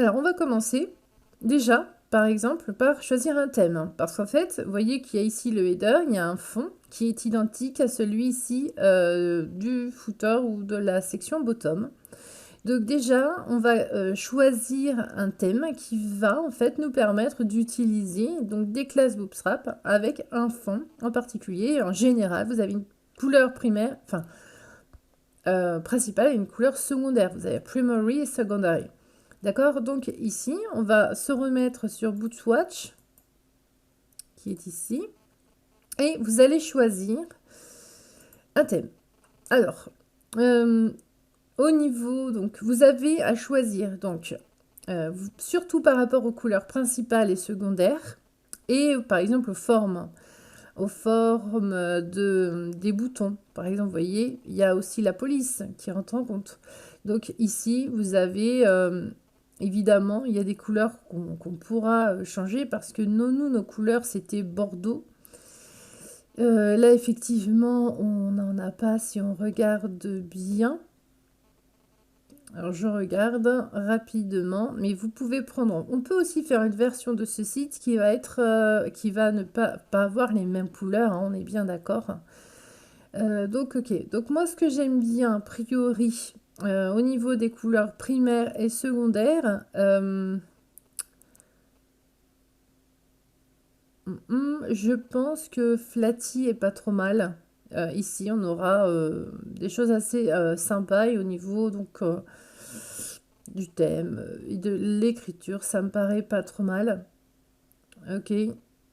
Alors, on va commencer déjà, par exemple, par choisir un thème. Parce qu'en fait, vous voyez qu'il y a ici le header, il y a un fond qui est identique à celui ici du footer ou de la section bottom. Donc déjà, on va choisir un thème qui va en fait nous permettre d'utiliser donc des classes Bootstrap avec un fond en particulier. En général, vous avez une couleur primaire, enfin principale et une couleur secondaire. Vous avez primary et secondary. D'accord? Donc ici, on va se remettre sur Bootswatch, qui est ici, et vous allez choisir un thème. Alors, au niveau, donc, vous avez à choisir, donc, surtout par rapport aux couleurs principales et secondaires, et par exemple aux formes des boutons. Par exemple, vous voyez, il y a aussi la police qui rentre en compte. Donc ici, vous avez, évidemment, il y a des couleurs qu'on pourra changer parce que nos couleurs, c'était bordeaux. Là, effectivement, on n'en a pas si on regarde bien. Alors, je regarde rapidement, mais vous pouvez prendre... On peut aussi faire une version de ce site qui va être, qui va ne pas avoir les mêmes couleurs, hein, on est bien d'accord. Donc, ok. Donc, moi, ce que j'aime bien, a priori, au niveau des couleurs primaires et secondaires, je pense que Flatty est pas trop mal. Ici, on aura des choses assez sympas et au niveau donc du thème et de l'écriture, ça me paraît pas trop mal. Ok. Et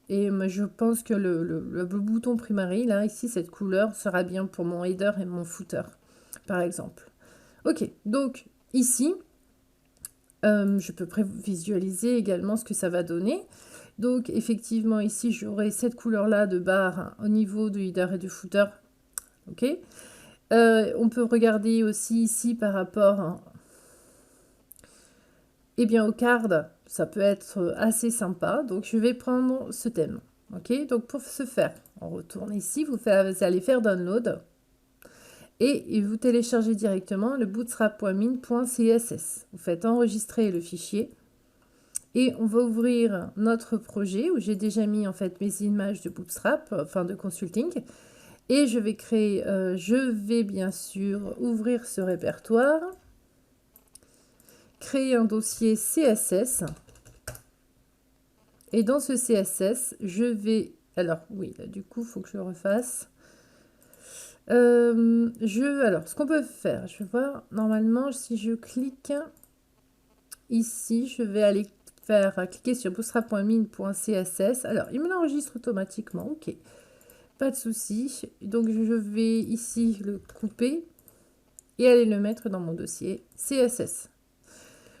je pense que le bouton primary, là, ici, cette couleur sera bien pour mon header et mon footer, par exemple. Ok, donc ici, je peux visualiser également ce que ça va donner. Donc effectivement, ici, j'aurai cette couleur-là de barre au niveau du header et du footer. Ok. On peut regarder aussi ici par rapport eh bien, au card, ça peut être assez sympa. Donc je vais prendre ce thème. Ok. Donc pour ce faire, on retourne ici, vous allez faire download. Et vous téléchargez directement le bootstrap.min.css. Vous faites enregistrer le fichier. Et on va ouvrir notre projet où j'ai déjà mis en fait mes images de Bootstrap, enfin de consulting. Et je vais créer, je vais bien sûr ouvrir ce répertoire, créer un dossier CSS. Et dans ce CSS, je vais, alors oui, là, du coup, il faut que je le refasse. Alors, ce qu'on peut faire, je vais voir, normalement, si je clique ici, je vais aller cliquer sur bootstrap.min.css. Alors, il me l'enregistre automatiquement, ok. Pas de souci. Donc, je vais ici le couper et aller le mettre dans mon dossier CSS.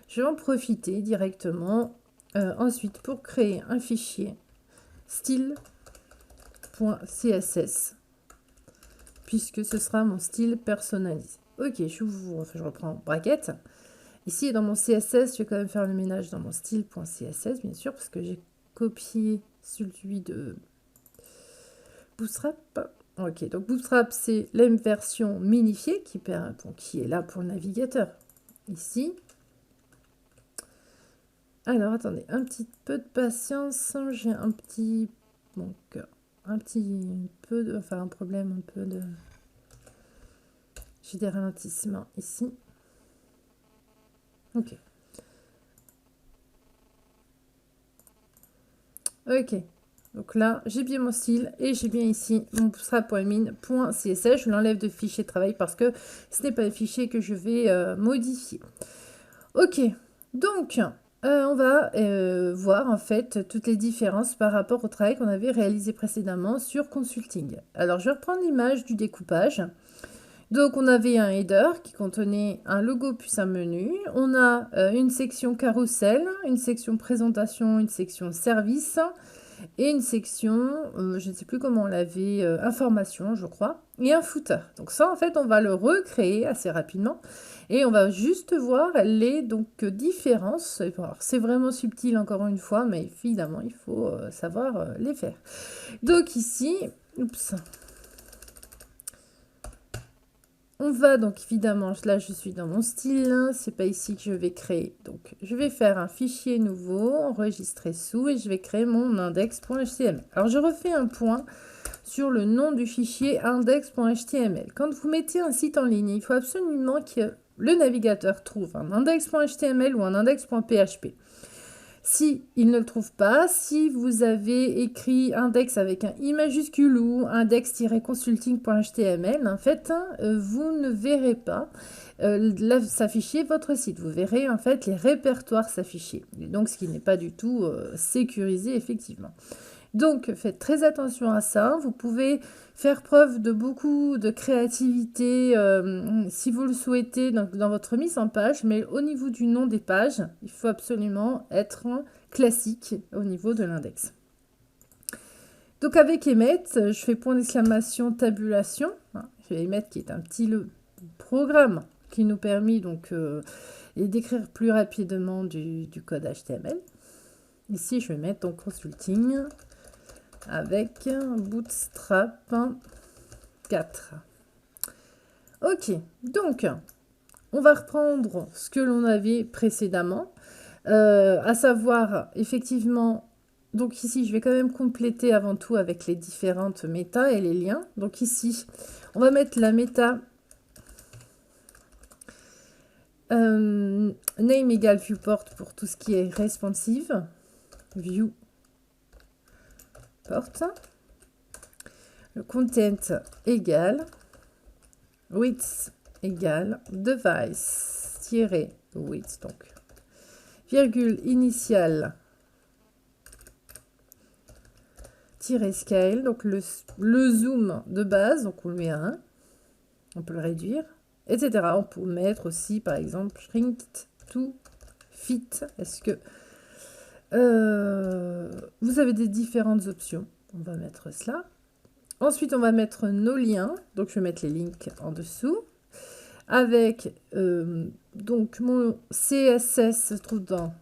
Je vais en profiter directement ensuite pour créer un fichier style.css puisque ce sera mon style personnalisé. Ok, je reprends bracket. Ici, dans mon CSS, je vais quand même faire le ménage dans mon style.css, bien sûr, parce que j'ai copié celui de Bootstrap. Ok, donc Bootstrap, c'est la version minifiée qui est là pour le navigateur. Ici. Alors, attendez, un petit peu de patience. J'ai un petit... Donc, un petit peu de... Enfin, un problème un peu de... J'ai des ralentissements ici. Ok. Ok. Donc là, j'ai bien mon style et j'ai bien ici mon bootstrap.min.css. Je l'enlève de fichier de travail parce que ce n'est pas le fichier que je vais modifier. Ok. Donc, on va voir en fait toutes les différences par rapport au travail qu'on avait réalisé précédemment sur Consulting. Alors, je vais reprendre l'image du découpage. Donc, on avait un header qui contenait un logo plus un menu. On a une section carrousel, une section présentation, une section service et une section, je ne sais plus comment on l'avait, information, je crois, et un footer. Donc ça, en fait, on va le recréer assez rapidement et on va juste voir les différences. Alors, c'est vraiment subtil encore une fois, mais évidemment, il faut savoir les faire. Donc ici, oups. On va donc évidemment, là je suis dans mon style, hein, c'est pas ici que je vais créer. Donc je vais faire un fichier nouveau, enregistrer sous et je vais créer mon index.html. Alors je refais un point sur le nom du fichier index.html. Quand vous mettez un site en ligne, il faut absolument que le navigateur trouve un index.html ou un index.php. Si il ne le trouve pas, si vous avez écrit index avec un i majuscule ou index-consulting.html, en fait, vous ne verrez pas s'afficher votre site. Vous verrez en fait les répertoires s'afficher. Donc, ce qui n'est pas du tout sécurisé, effectivement. Donc, faites très attention à ça. Vous pouvez faire preuve de beaucoup de créativité si vous le souhaitez dans votre mise en page, mais au niveau du nom des pages, il faut absolument être classique au niveau de l'index. Donc, avec Emmet, je fais point d'exclamation tabulation. Je vais Emmet qui est un petit programme qui nous permet donc d'écrire plus rapidement du code HTML. Ici, je vais mettre en consulting avec Bootstrap 4. Ok, donc on va reprendre ce que l'on avait précédemment, à savoir effectivement, donc ici je vais quand même compléter avant tout avec les différentes méta et les liens. Donc ici, on va mettre la méta name égale viewport pour tout ce qui est responsive, view porte. Le content égale width égale device-width, donc virgule initiale scale, donc le zoom de base, donc on le met à 1, on peut le réduire, etc. On peut mettre aussi par exemple shrink to fit. Est-ce que vous avez des différentes options? On va mettre cela. Ensuite, on va mettre nos liens. Donc, je vais mettre les links en dessous. Avec, donc, mon CSS se trouve dans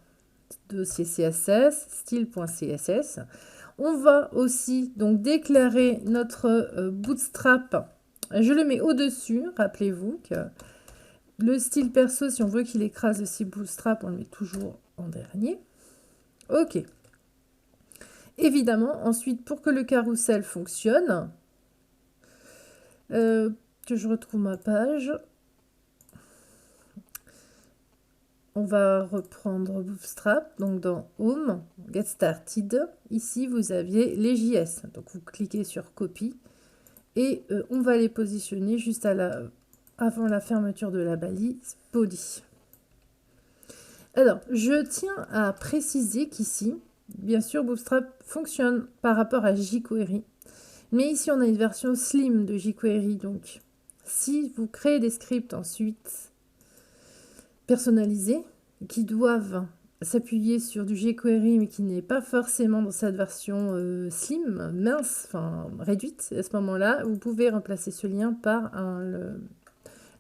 dossier CSS, style.css. On va aussi, donc, déclarer notre bootstrap. Je le mets au-dessus. Rappelez-vous que le style perso, si on veut qu'il écrase le style bootstrap, on le met toujours en dernier. Ok. Évidemment, ensuite, pour que le carrousel fonctionne, que je retrouve ma page, on va reprendre Bootstrap, donc dans Home, Get Started. Ici, vous aviez les JS. Donc, vous cliquez sur Copy et on va les positionner juste avant la fermeture de la balise Body. Alors, je tiens à préciser qu'ici, bien sûr, Bootstrap fonctionne par rapport à jQuery. Mais ici, on a une version slim de jQuery. Donc, si vous créez des scripts ensuite personnalisés qui doivent s'appuyer sur du jQuery, mais qui n'est pas forcément dans cette version slim, mince, enfin réduite, à ce moment-là, vous pouvez remplacer ce lien par le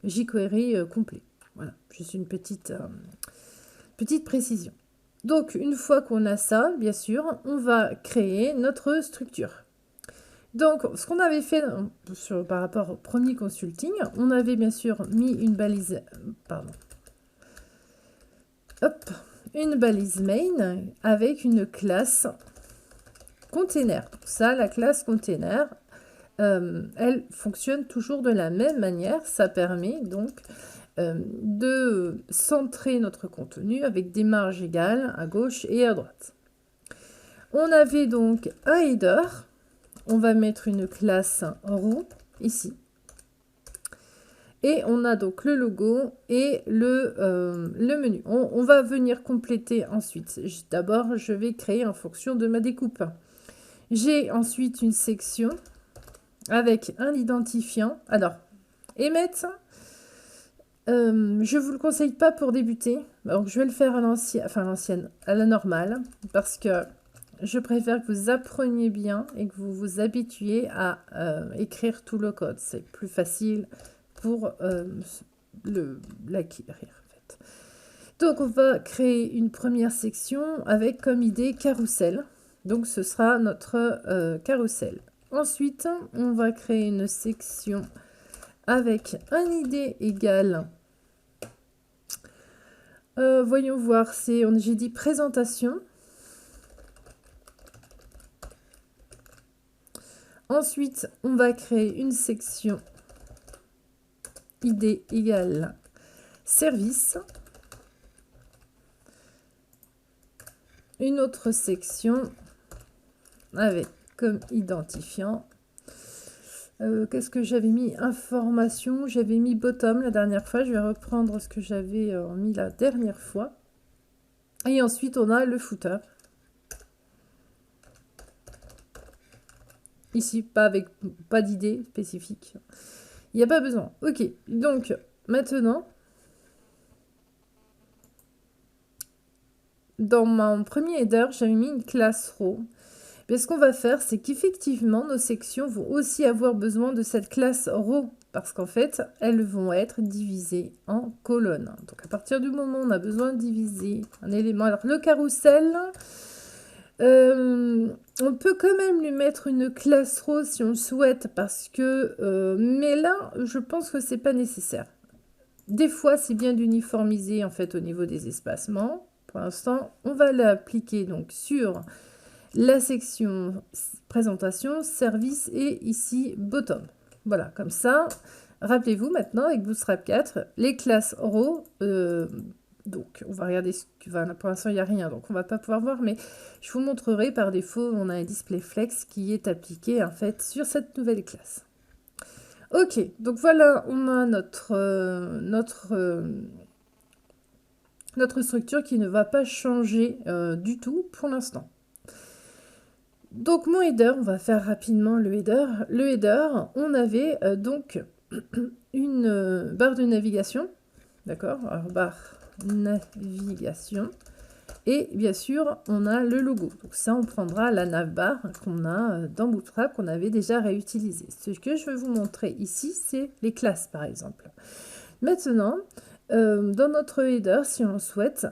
jQuery complet. Voilà, juste une petite précision. Donc, une fois qu'on a ça, bien sûr, on va créer notre structure. Donc, ce qu'on avait fait par rapport au premier consulting, on avait bien sûr mis une balise, une balise main avec une classe container. Donc ça, la classe container, elle fonctionne toujours de la même manière. Ça permet donc de centrer notre contenu avec des marges égales à gauche et à droite. On avait donc un header. On va mettre une classe roue ici. Et on a donc le logo et le menu. On va venir compléter ensuite. D'abord, je vais créer en fonction de ma découpe. J'ai ensuite une section avec un identifiant. Alors, Emmet, je ne vous le conseille pas pour débuter. Donc, je vais le faire à la normale, parce que je préfère que vous appreniez bien et que vous vous habituiez à écrire tout le code. C'est plus facile pour l'acquérir. En fait. Donc, on va créer une première section avec comme idée carrousel. Donc, ce sera notre carrousel. Ensuite, on va créer une section avec un ID égale, voyons voir, j'ai dit présentation. Ensuite, on va créer une section ID égale service. Une autre section avec comme identifiant. Qu'est-ce que j'avais mis? Information. J'avais mis bottom la dernière fois. Je vais reprendre ce que j'avais mis la dernière fois. Et ensuite, on a le footer. Ici, pas d'idée spécifique. Il n'y a pas besoin. Ok, donc maintenant, dans mon premier header, j'avais mis une classe row. Mais ce qu'on va faire, c'est qu'effectivement, nos sections vont aussi avoir besoin de cette classe row. Parce qu'en fait, elles vont être divisées en colonnes. Donc à partir du moment où on a besoin de diviser un élément, alors le carrousel, on peut quand même lui mettre une classe row si on le souhaite, parce que, mais là, je pense que c'est pas nécessaire. Des fois, c'est bien d'uniformiser en fait au niveau des espacements. Pour l'instant, on va l'appliquer donc sur la section présentation, service et ici bottom. Voilà, comme ça. Rappelez-vous maintenant avec Bootstrap 4, les classes row. Donc, on va regarder ce que va. Pour l'instant, il n'y a rien, donc on va pas pouvoir voir, mais je vous montrerai par défaut. On a un display flex qui est appliqué en fait sur cette nouvelle classe. Ok, donc voilà, on a notre structure qui ne va pas changer du tout pour l'instant. Donc mon header, on va faire rapidement le header. Le header, on avait donc une barre de navigation, d'accord? Alors barre navigation. Et bien sûr, on a le logo. Donc ça, on prendra la navbar qu'on a dans Bootstrap, qu'on avait déjà réutilisé. Ce que je vais vous montrer ici, c'est les classes, par exemple. Maintenant, dans notre header, si on le souhaite,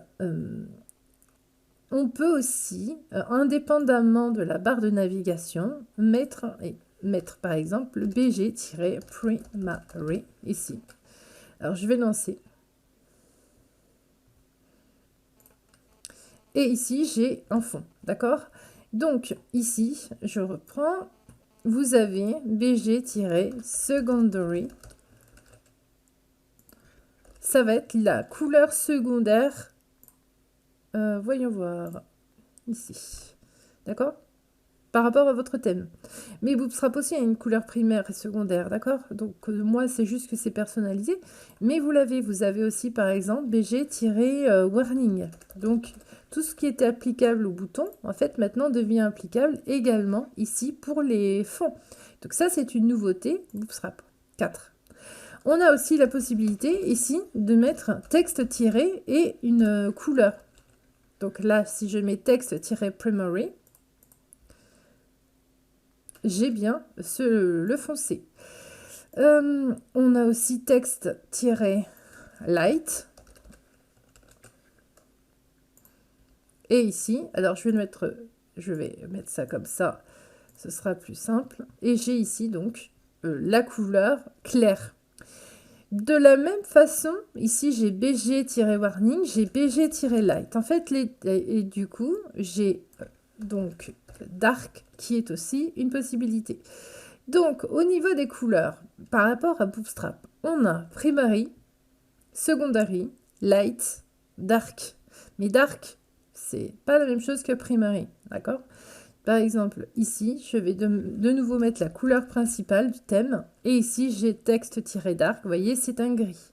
on peut aussi, indépendamment de la barre de navigation, mettre par exemple le bg-primary ici. Alors, je vais lancer. Et ici, j'ai un fond, d'accord? Donc, ici, je reprends. Vous avez bg-secondary. Ça va être la couleur secondaire. Voyons voir. Ici. D'accord? Par rapport à votre thème. Mais Bootstrap aussi a une couleur primaire et secondaire, d'accord? Donc moi, c'est juste que c'est personnalisé. Mais vous avez aussi par exemple BG-warning. Donc tout ce qui était applicable au bouton, en fait, maintenant devient applicable également ici pour les fonds. Donc ça, c'est une nouveauté Bootstrap 4. On a aussi la possibilité ici de mettre texte- et une couleur. Donc là, si je mets texte-primary, j'ai bien le foncé. On a aussi texte-light. Et ici, alors je vais mettre ça comme ça, ce sera plus simple. Et j'ai ici donc la couleur claire. De la même façon, ici j'ai BG-warning, j'ai BG-light. En fait, et du coup, j'ai donc dark qui est aussi une possibilité. Donc, au niveau des couleurs, par rapport à Bootstrap, on a primary, secondary, light, dark. Mais dark, c'est pas la même chose que primary, d'accord? Par exemple, ici, je vais de nouveau mettre la couleur principale du thème. Et ici, j'ai texte-dark. Vous voyez, c'est un gris.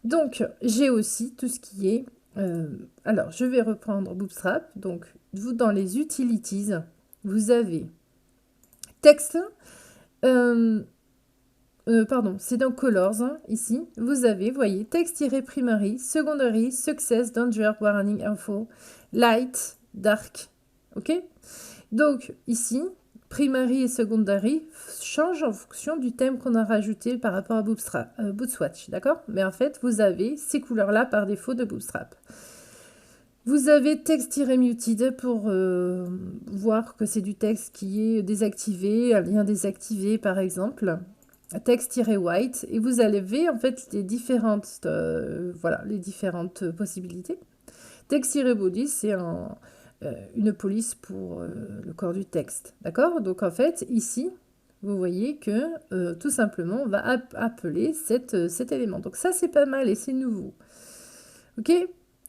Donc, j'ai aussi tout ce qui est... alors, je vais reprendre Bootstrap. Donc, vous, dans les utilities, vous avez texte... pardon, c'est dans Colors, hein, ici. Vous avez, voyez, texte-primary, secondary, success, danger, warning, info, light, dark. OK? Donc, ici, primary et secondary changent en fonction du thème qu'on a rajouté par rapport à Bootswatch, d'accord? Mais en fait, vous avez ces couleurs-là par défaut de Bootstrap. Vous avez text-muted pour voir que c'est du texte qui est désactivé, un lien désactivé par exemple. text-white et vous avez en fait les différentes, voilà, les différentes possibilités. Text-body, c'est une police pour le corps du texte, d'accord? Donc en fait, ici, vous voyez que tout simplement, on va appeler cet élément. Donc ça, c'est pas mal et c'est nouveau. Ok?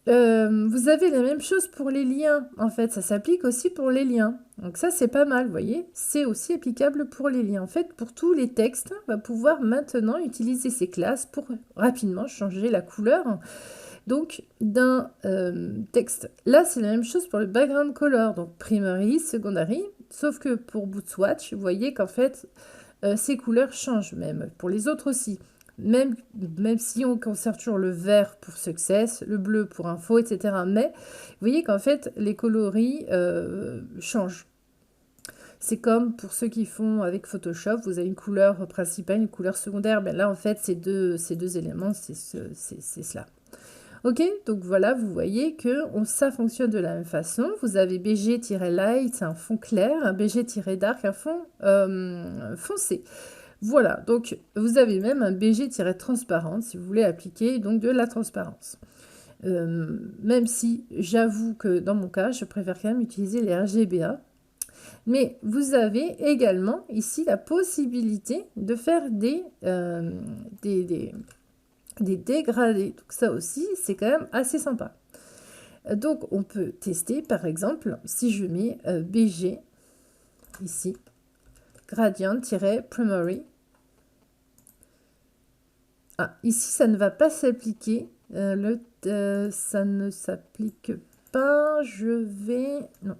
Vous avez la même chose pour les liens, en fait, ça s'applique aussi pour les liens. Donc ça, c'est pas mal, vous voyez? C'est aussi applicable pour les liens. En fait, pour tous les textes, on va pouvoir maintenant utiliser ces classes pour rapidement changer la couleur donc d'un texte. Là, c'est la même chose pour le background color, donc primary, secondary, sauf que pour Bootswatch, vous voyez qu'en fait, ces couleurs changent même, pour les autres aussi. Même si on conserve toujours le vert pour success, le bleu pour info, etc. Mais vous voyez qu'en fait, les coloris changent. C'est comme pour ceux qui font avec Photoshop, vous avez une couleur principale, une couleur secondaire. Ben là, en fait, ces deux éléments, c'est cela. Ok, donc voilà, vous voyez que ça fonctionne de la même façon. Vous avez BG-light, un fond clair, un BG-dark, un fond foncé. Voilà, donc vous avez même un BG-transparent si vous voulez appliquer donc de la transparence. Même si j'avoue que dans mon cas, je préfère quand même utiliser les RGBA. Mais vous avez également ici la possibilité de faire des dégradés. Donc ça aussi, c'est quand même assez sympa. Donc on peut tester, par exemple, si je mets BG, ici, gradient-primary. Ah, ici, ça ne va pas s'appliquer. Ça ne s'applique pas. Je vais... Non.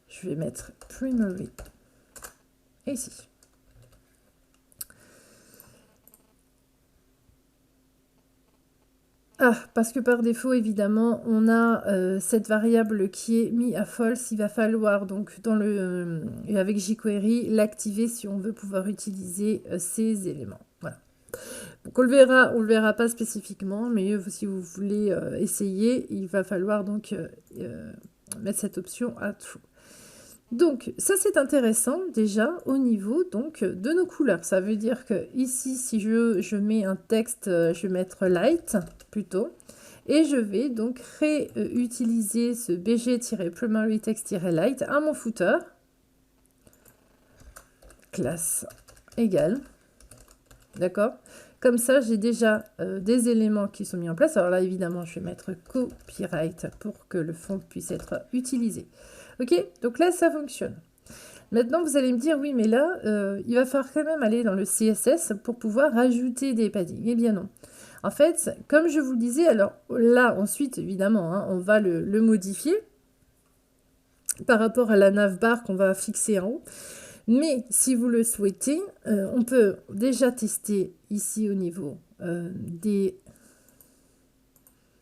Je vais mettre primary ici. Ah, parce que par défaut, évidemment, on a cette variable qui est mise à false. Il va falloir donc avec jQuery l'activer si on veut pouvoir utiliser ces éléments. Voilà. Donc on le verra pas spécifiquement, mais si vous voulez essayer, il va falloir donc mettre cette option à true. Donc ça c'est intéressant déjà au niveau donc de nos couleurs. Ça veut dire que ici si je mets un texte, je vais mettre light plutôt. Et je vais donc réutiliser ce BG-primary text-light à mon footer. Classe égale. D'accord? Comme ça, j'ai déjà des éléments qui sont mis en place. Alors là, évidemment, je vais mettre copyright pour que le fond puisse être utilisé. Ok? Donc là, ça fonctionne. Maintenant, vous allez me dire, oui, mais là, il va falloir quand même aller dans le CSS pour pouvoir rajouter des paddings. Eh bien non. En fait, comme je vous le disais, alors là, ensuite, évidemment, hein, on va le modifier par rapport à la navbar qu'on va fixer en haut. Mais si vous le souhaitez, on peut déjà tester ici au niveau des...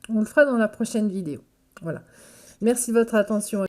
On le fera dans la prochaine vidéo. Voilà. Merci de votre attention.